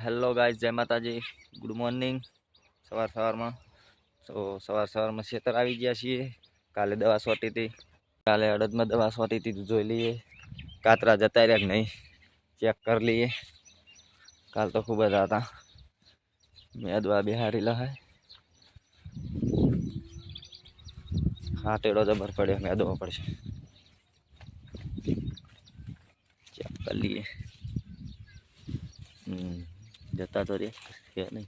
Hello guys, जय माता जी। Good morning. सवार में तो सवार में खेतर आई गया छे। काले दवा सोटी थी, काले अड़द में दवा सोटी थी, तो जोई लीए कातरा जता रह्या कि नहीं चेक कर लिए। काल तो खूब ज था। मेदवा बिहारीला है। हाँ, टेड़ो जबर पड़े, मेदवा पड़े। चेक कर लिए। जता तो रहे नहीं,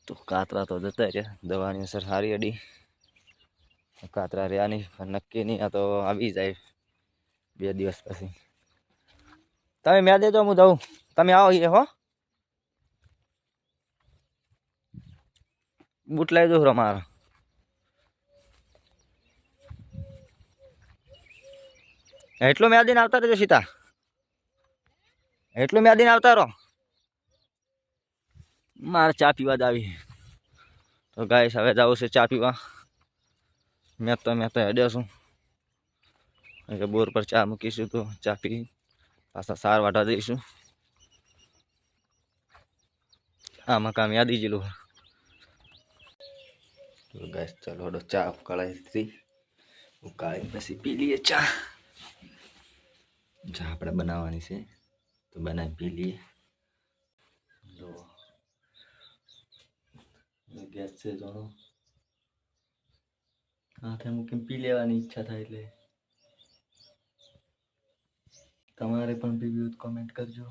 तो कातरा तो जता रह्या। दवा नी असर सारी अड़ी। कातरा रह्या नहीं, नक्की नहीं। आ तो आई जाए 2 दिवस पछी। तमे मैं देजो, हूँ जाऊँ। तमे आओ ये हो, बूट लाई दो मारा। एटलो म्यादीन आवता रहो सीता, एटलो म्यादीन आवता रहो। मारे चा पीवा जावी। तो गाइस हवे जावुं छे चा पीवा। मैं तो हेड्यो छुं। बोर पर चा मूकीशुं तो चा पी पाछा सार वाटा जईशुं। आमां काम यादी जेलू। तो गाइस चलो चा उकाळाई थी, उकाळी पछी पी लीए चा। चा आपणे बनाववानी छे तो बनावी पी लीए। जो गैस से जोड़ो हाथे मूकीने पी लेवानी इच्छा थाय એટલે તમારે પણ પીવી હોય તો કમેન્ટ કરજો।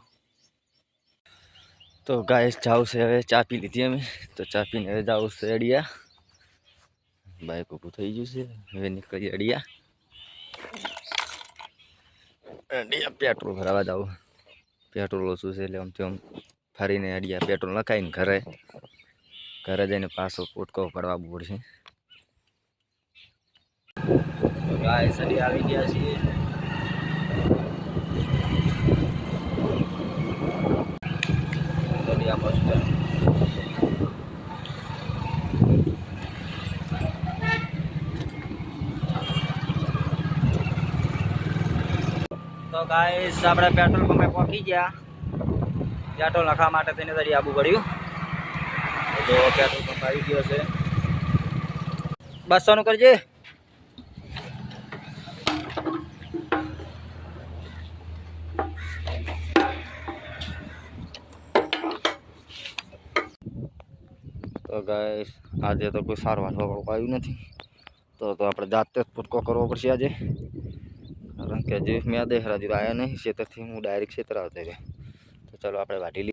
तो गाइस जाऊ से हवे चा पी लीधी अमे, तो चा पीने हवे जाऊ से अड़िया। बाइक ऊभું થઈ ગયું છે, હવે નીકળી અડિયા। અડિયા પેટ્રોલ ભરાવા જાવ। पेट्रोल ओछું છે એટલે આમ તેમ ફરીને અડિયા પેટ્રોલ નખાઈને ઘરે જઈને પાછો પોટકો પડવા પડશે। તો ગાઈસ અડિયા આવી ગયા છીએ। અડિયા બસ સ્ટેન્ડ। तो गाइस આપણે પેટ્રોલ પંપે પહોંચી ગયા। પેટ્રોલ નખાવા માટે થઈને તરી આબુ પડ્યું। તો પેટ્રોલ પંપ આવી ગયો છે। 200 નું કરજે। तो गाइस आज तो कोई सार वाटवा આવ્યું નથી। तो આપણે જાતે જ ફૂટકો કરવો પડશે આજે। કારણ કે જે મેં દેખરા દીધો આયા નહીં ખેતરથી, હું ડાયરેક્ટ ખેતર આવતો રહ્યો। तो चलो આપણે વાટી